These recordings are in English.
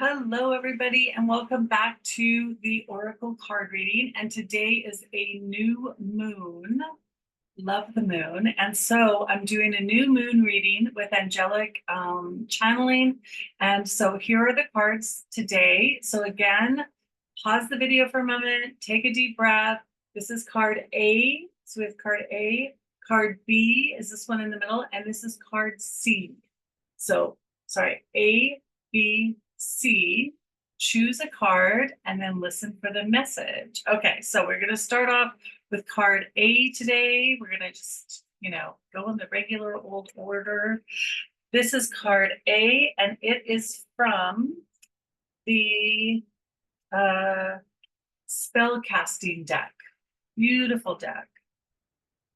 Hello, everybody, and welcome back to the Oracle card reading. And today is a new moon. Love the moon. And so I'm doing a new moon reading with angelic channeling. And so here are the cards today. So again, pause the video for a moment, take a deep breath. This is card A. So we have card A. Card B is this one in the middle, and this is card C. So, sorry, A, B, C. Choose a card and then listen for the message. Okay, so we're going to start off with card A today. We're going to just, go in the regular old order. This is card A, and it is from the spell casting deck. Beautiful deck.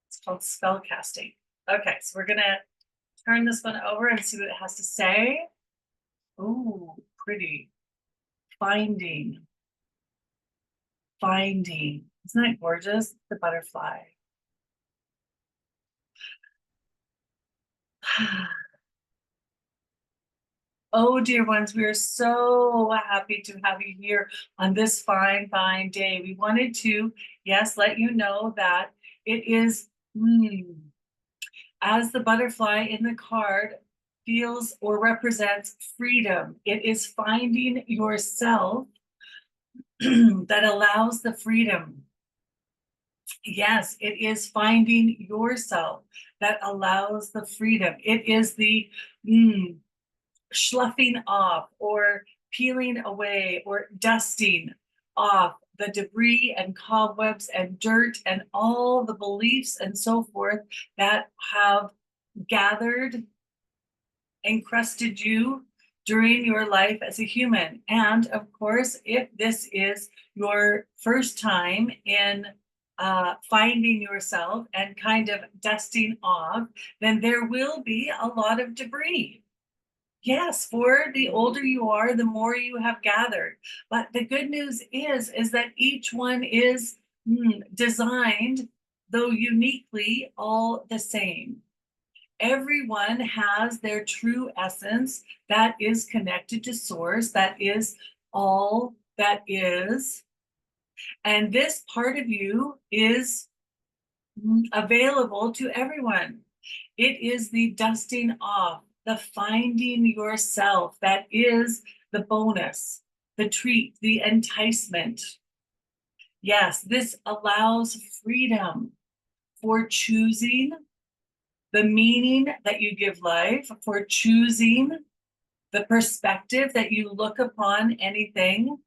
It's called spell casting. Okay, so we're going to turn this one over and see what it has to say. Oh, pretty. Finding. Isn't that gorgeous? The butterfly. Oh, dear ones, we are so happy to have you here on this fine, fine day. We wanted to, yes, let you know that it is, as the butterfly in the card feels or represents freedom. It is finding yourself that allows the freedom. Yes, it is finding yourself that allows the freedom. It is the sloughing off or peeling away or dusting off the debris and cobwebs and dirt and all the beliefs and so forth that have gathered, encrusted you during your life as a human. And of course, if this is your first time in finding yourself and kind of dusting off, then there will be a lot of debris. Yes, for the older you are, the more you have gathered. But the good news is that each one is designed, though uniquely, all the same. Everyone has their true essence that is connected to source, that is all that is. And this part of you is available to everyone. It is the dusting off, the finding yourself that is the bonus, the treat, the enticement. Yes, this allows freedom for choosing the meaning that you give life, for choosing the perspective that you look upon anything.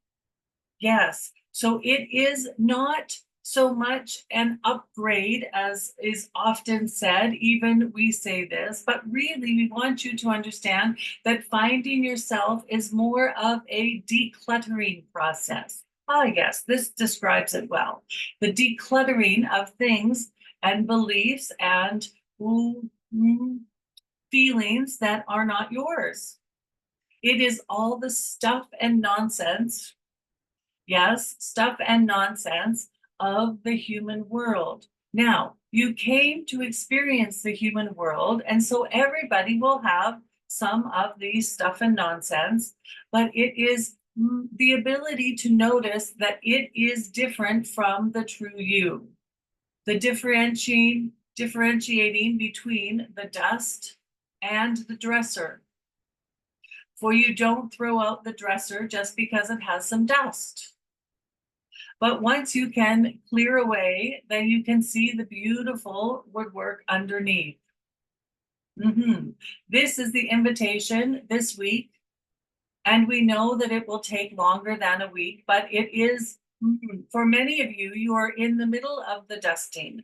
Yes, so it is not so much an upgrade as is often said, even we say this, but really we want you to understand that finding yourself is more of a decluttering process. Ah, yes, this describes it well. The decluttering of things and beliefs and feelings that are not yours. It is all the stuff and nonsense, yes, stuff and nonsense of the human world. Now, you came to experience the human world, and so everybody will have some of these stuff and nonsense, but it is the ability to notice that it is different from the true you. The differentiating between the dust and the dresser. For you don't throw out the dresser just because it has some dust. But once you can clear away, then you can see the beautiful woodwork underneath. This is the invitation this week. And we know that it will take longer than a week, but it is, for many of you, you are in the middle of the dusting,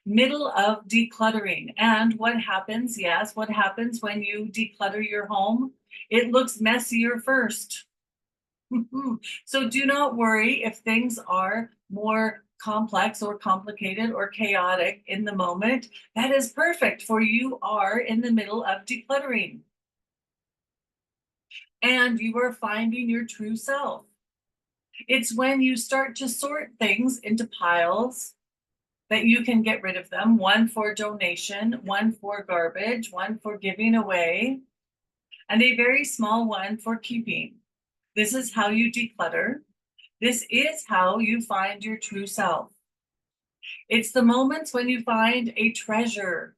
middle of decluttering. And what happens? Yes, what happens when you declutter your home? It looks messier first. So do not worry if things are more complex or complicated or chaotic in the moment. That is perfect, for you are in the middle of decluttering. And you are finding your true self. It's when you start to sort things into piles that you can get rid of them, one for donation, one for garbage, one for giving away, and a very small one for keeping. This is how you declutter. This is how you find your true self. It's the moments when you find a treasure.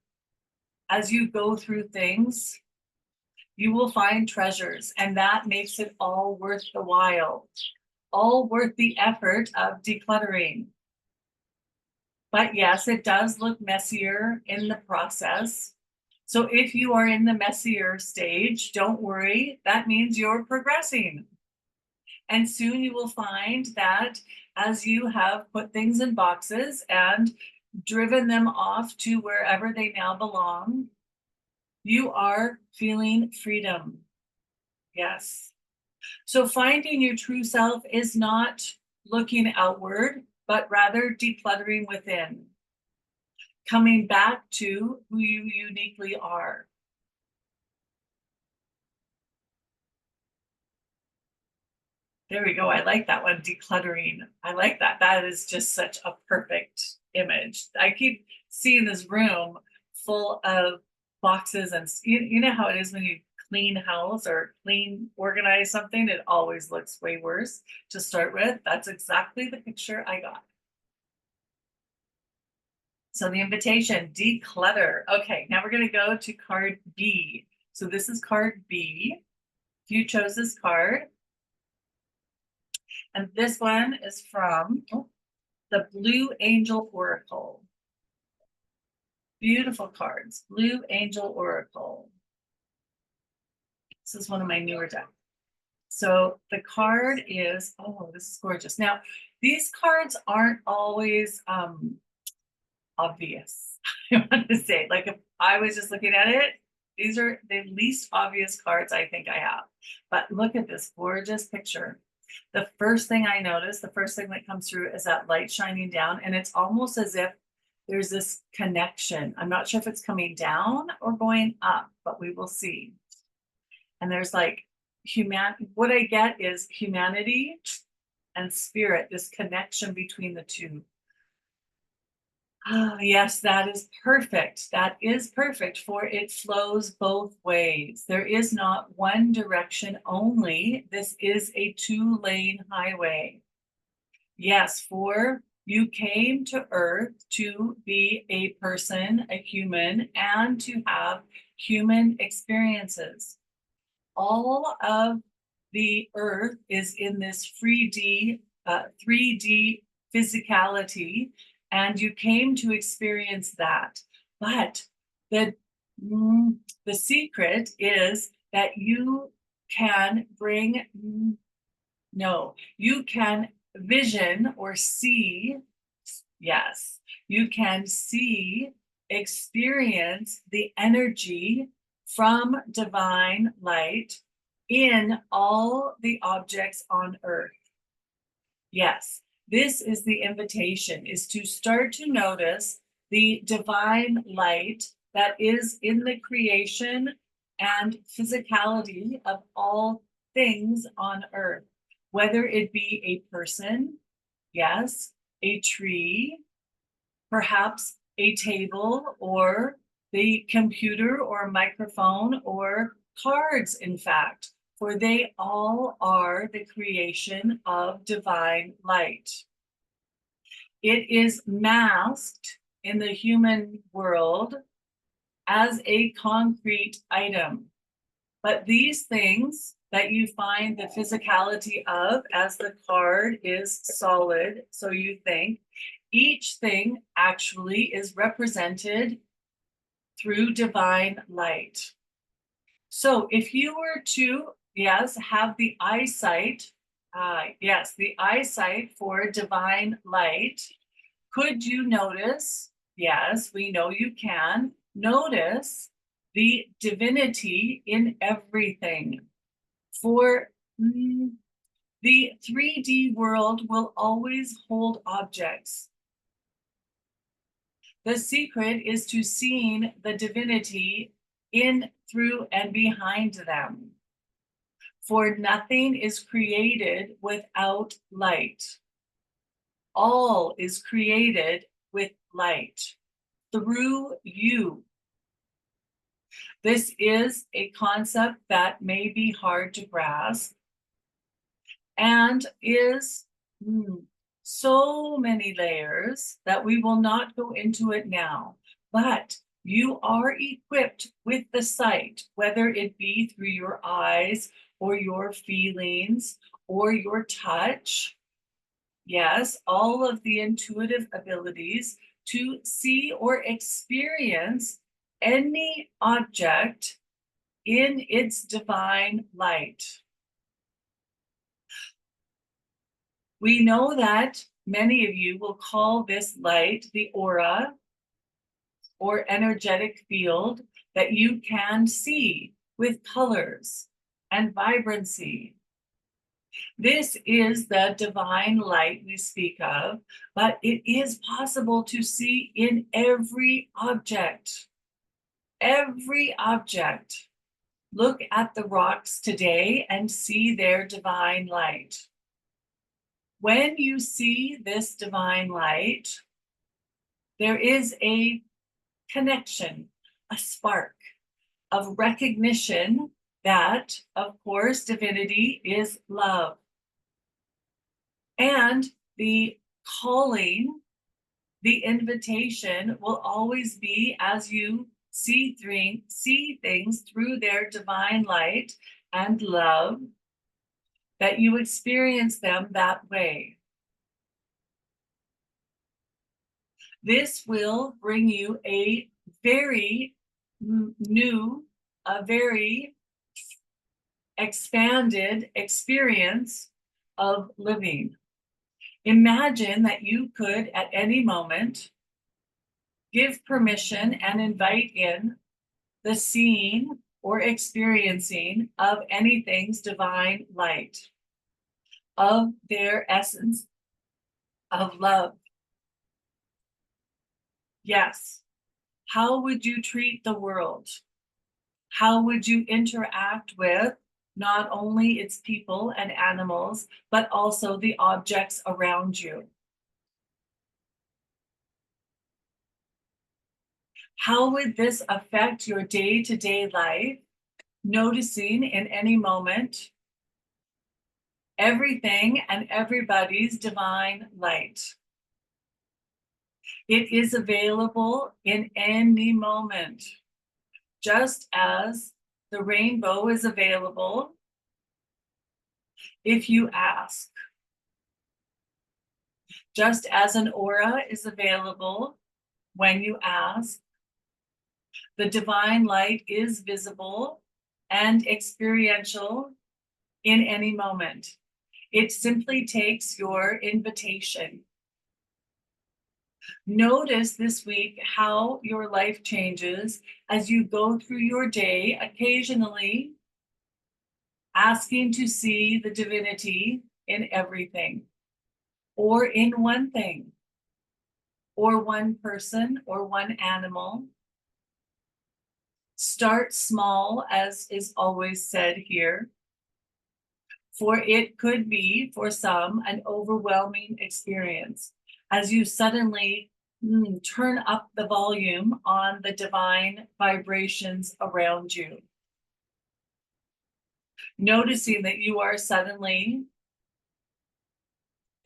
As you go through things, you will find treasures, and that makes it all worth the while, all worth the effort of decluttering. But yes, it does look messier in the process. So if you are in the messier stage, don't worry, that means you're progressing. And soon you will find that as you have put things in boxes and driven them off to wherever they now belong, you are feeling freedom. Yes. So finding your true self is not looking outward, but rather decluttering within, coming back to who you uniquely are. There we go. I like that one, decluttering. I like that. That is just such a perfect image. I keep seeing this room full of boxes, and you know how it is when you clean house or clean organize something, it always looks way worse to start with. That's exactly the picture I got. So the invitation, declutter. Okay, now we're going to go to card B. So this is card B. You chose this card. And this one is from the Blue Angel Oracle. Beautiful cards. Blue Angel Oracle. This is one of my newer decks. So the card is, oh, this is gorgeous. Now, these cards aren't always obvious. I want to say, like if I was just looking at it, these are the least obvious cards I think I have. But look at this gorgeous picture. The first thing I notice, the first thing that comes through is that light shining down, and it's almost as if there's this connection. I'm not sure if it's coming down or going up, but we will see. And there's like what I get is humanity and spirit, this connection between the two. Ah, yes, that is perfect. That is perfect, for it flows both ways. There is not one direction only. This is a two-lane highway. Yes, for you came to Earth to be a person, a human, and to have human experiences. All of the Earth is in this 3D physicality, and you came to experience that. But the the secret is that you can bring no, you can vision or see. Yes, you can see, experience the energy from divine light in all the objects on earth. Yes, this is the invitation, is to start to notice the divine light that is in the creation and physicality of all things on earth, whether it be a person, yes, a tree, perhaps a table, or the computer or microphone or cards, in fact, for they all are the creation of divine light. It is masked in the human world as a concrete item. But these things that you find the physicality of, as the card is solid, so you think, each thing actually is represented through divine light. So if you were to, yes, have the eyesight, yes, the eyesight for divine light, could you notice? Yes, we know you can notice the divinity in everything. For the 3D world will always hold objects. The secret is to seeing the divinity in, through, and behind them. For nothing is created without light. All is created with light through you. This is a concept that may be hard to grasp, and is so many layers that we will not go into it now. But you are equipped with the sight, whether it be through your eyes or your feelings or your touch. Yes, all of the intuitive abilities to see or experience any object in its divine light. We know that many of you will call this light the aura or energetic field that you can see with colors and vibrancy. This is the divine light we speak of, but it is possible to see in every object. Every object. Look at the rocks today and see their divine light. When you see this divine light, there is a connection, a spark of recognition that, of course, divinity is love. And the calling, the invitation will always be as you see things through their divine light and love, that you experience them that way. This will bring you a very new, a very expanded experience of living. Imagine that you could, at any moment, give permission and invite in the seeing or experiencing of anything's divine light, of their essence of love. Yes. How would you treat the world? How would you interact with not only its people and animals, but also the objects around you? How would this affect your day-to-day life, noticing in any moment everything and everybody's divine light? It is available in any moment, just as the rainbow is available if you ask, just as an aura is available when you ask. The divine light is visible and experiential in any moment. It simply takes your invitation. Notice this week how your life changes as you go through your day, occasionally asking to see the divinity in everything, or in one thing, or one person, or one animal. Start small, as is always said here, for it could be, for some, an overwhelming experience as you suddenly turn up the volume on the divine vibrations around you. Noticing that you are suddenly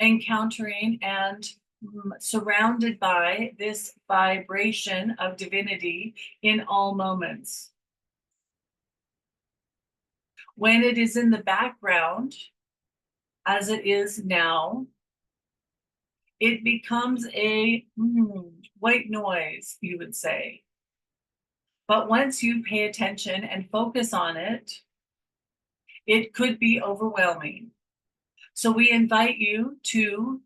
encountering and surrounded by this vibration of divinity in all moments. When it is in the background, as it is now, it becomes a white noise, you would say. But once you pay attention and focus on it, it could be overwhelming. So we invite you to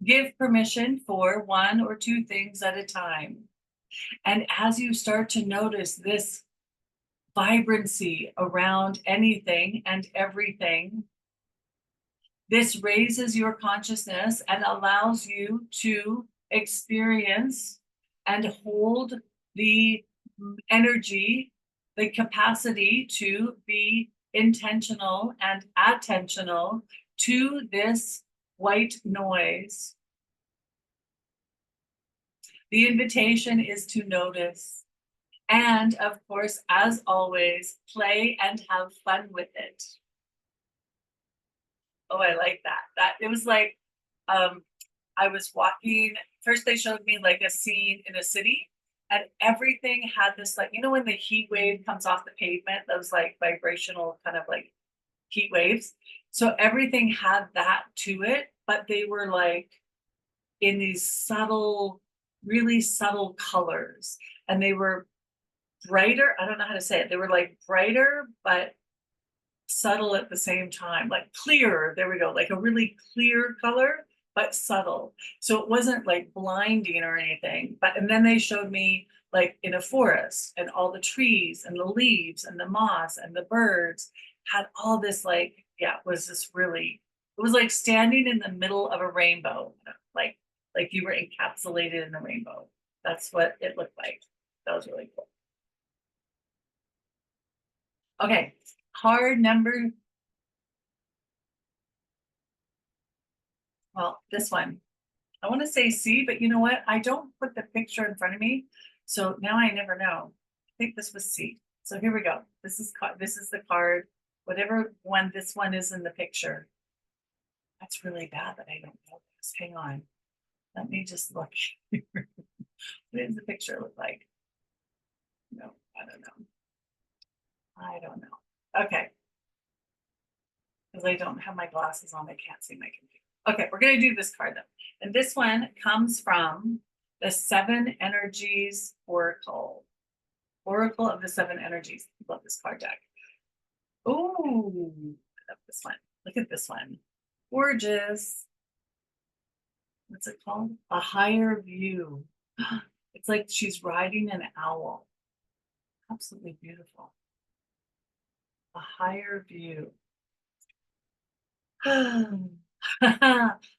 give permission for one or two things at a time. And as you start to notice this vibrancy around anything and everything, this raises your consciousness and allows you to experience and hold the energy, the capacity to be intentional and attentional to this white noise. The invitation is to notice and, of course, as always, play and have fun with it. Oh, I like that. That it was like, um, I was walking. First, they showed me like a scene in a city, and everything had this like, when the heat wave comes off the pavement, those like vibrational kind of like heat waves. So everything had that to it, but they were like in these subtle, really subtle colors, and they were brighter. I don't know how to say it. They were like brighter, but subtle at the same time, like clear. There we go, like a really clear color, but subtle. So it wasn't like blinding or anything. But and then they showed me like in a forest and all the trees and the leaves and the moss and the birds had all this like, yeah, it was this really, it was like standing in the middle of a rainbow, like like you were encapsulated in a rainbow. That's what it looked like. That was really cool. Okay, card number, well, this one. I want to say C, but you know what? I don't put the picture in front of me, so now I never know. I think this was C. So here we go. This is the card. Whatever one this one is in the picture. That's really bad that I don't know this. Hang on. Let me just look. What does the picture look like? No, I don't know. I don't know. Okay, because I don't have my glasses on, I can't see my computer. Okay, we're gonna do this card though. And this one comes from the Seven Energies Oracle. Oracle of the Seven Energies. I love this card deck. Oh, I love this one. Look at this one. Gorgeous. What's it called? A higher view. It's like she's riding an owl. Absolutely beautiful. A higher view.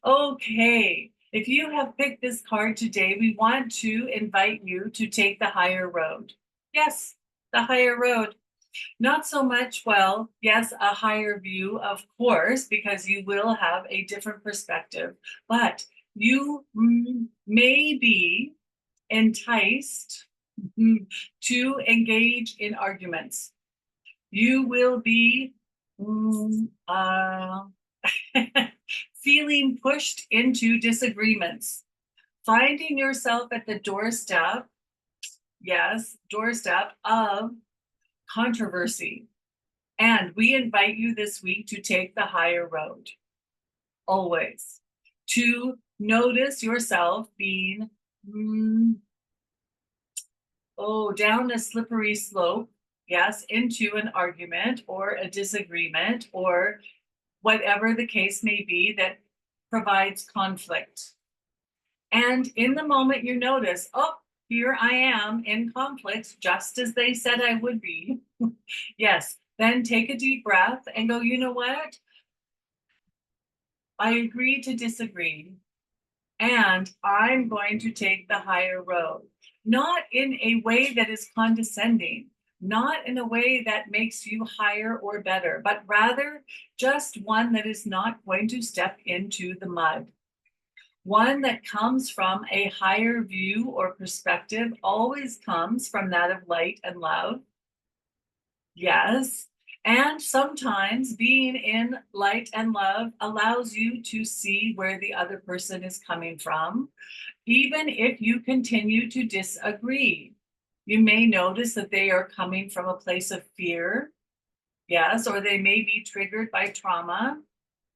Okay. If you have picked this card today, we want to invite you to take the higher road. Yes, the higher road. Not so much, well, yes, a higher view, of course, because you will have a different perspective, but you may be enticed to engage in arguments. You will be feeling pushed into disagreements, finding yourself at the doorstep, yes, doorstep of controversy. And we invite you this week to take the higher road, always, to notice yourself being, down a slippery slope, yes, into an argument or a disagreement or whatever the case may be that provides conflict. And in the moment you notice, oh, here I am in conflict, just as they said I would be. Yes, then take a deep breath and go, you know what? I agree to disagree, and I'm going to take the higher road. Not in a way that is condescending, not in a way that makes you higher or better, but rather just one that is not going to step into the mud. One that comes from a higher view or perspective always comes from that of light and love. Yes. And sometimes being in light and love allows you to see where the other person is coming from, even if you continue to disagree. You may notice that they are coming from a place of fear. Yes. Or they may be triggered by trauma.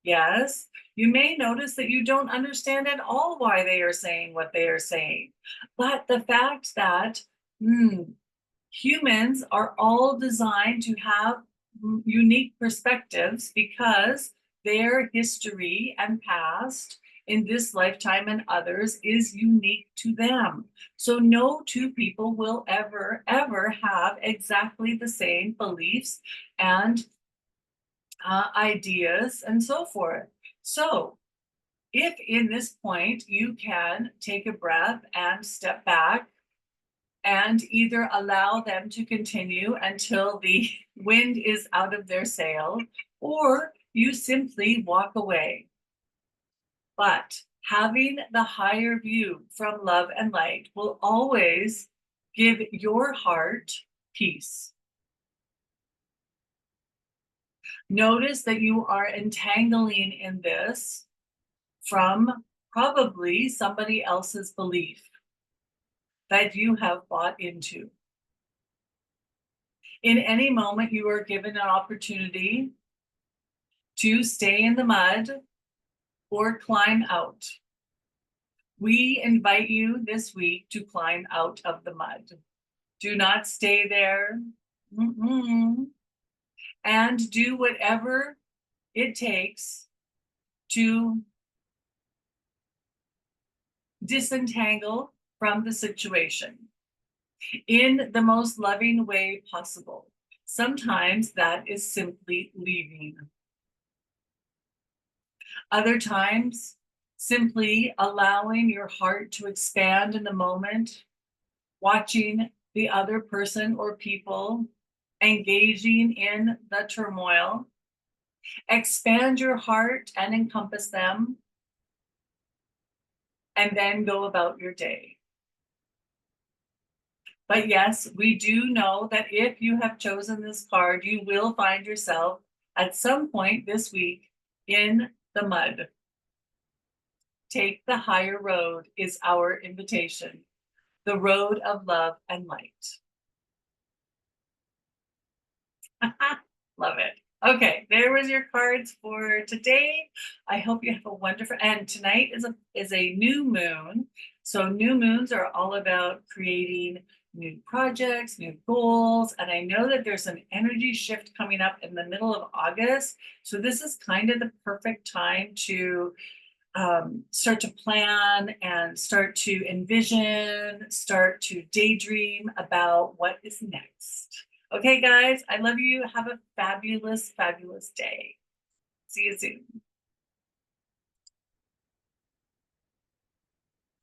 Yes. You may notice that you don't understand at all why they are saying what they are saying. But the fact that, humans are all designed to have unique perspectives because their history and past in this lifetime and others is unique to them. So no two people will ever have exactly the same beliefs and ideas and so forth. So if in this point you can take a breath and step back and either allow them to continue until the wind is out of their sail, or you simply walk away. But having the higher view from love and light will always give your heart peace. Notice that you are entangling in this from probably somebody else's belief that you have bought into. In any moment, you are given an opportunity to stay in the mud or climb out. We invite you this week to climb out of the mud. Do not stay there. And do whatever it takes to disentangle from the situation in the most loving way possible. Sometimes that is simply leaving. Other times, simply allowing your heart to expand in the moment, watching the other person or people engaging in the turmoil. Expand your heart and encompass them, and then go about your day. But yes, we do know that if you have chosen this card, you will find yourself at some point this week in the mud. Take the higher road is our invitation, the road of love and light. Love it. Okay, there was your cards for today. I hope you have a wonderful, and tonight is a new moon. So new moons are all about creating new projects, new goals, and I know that there's an energy shift coming up in the middle of August. So this is kind of the perfect time to start to plan and start to envision, start to daydream about what is next. Okay, guys, I love you. Have a fabulous, fabulous day. See you soon.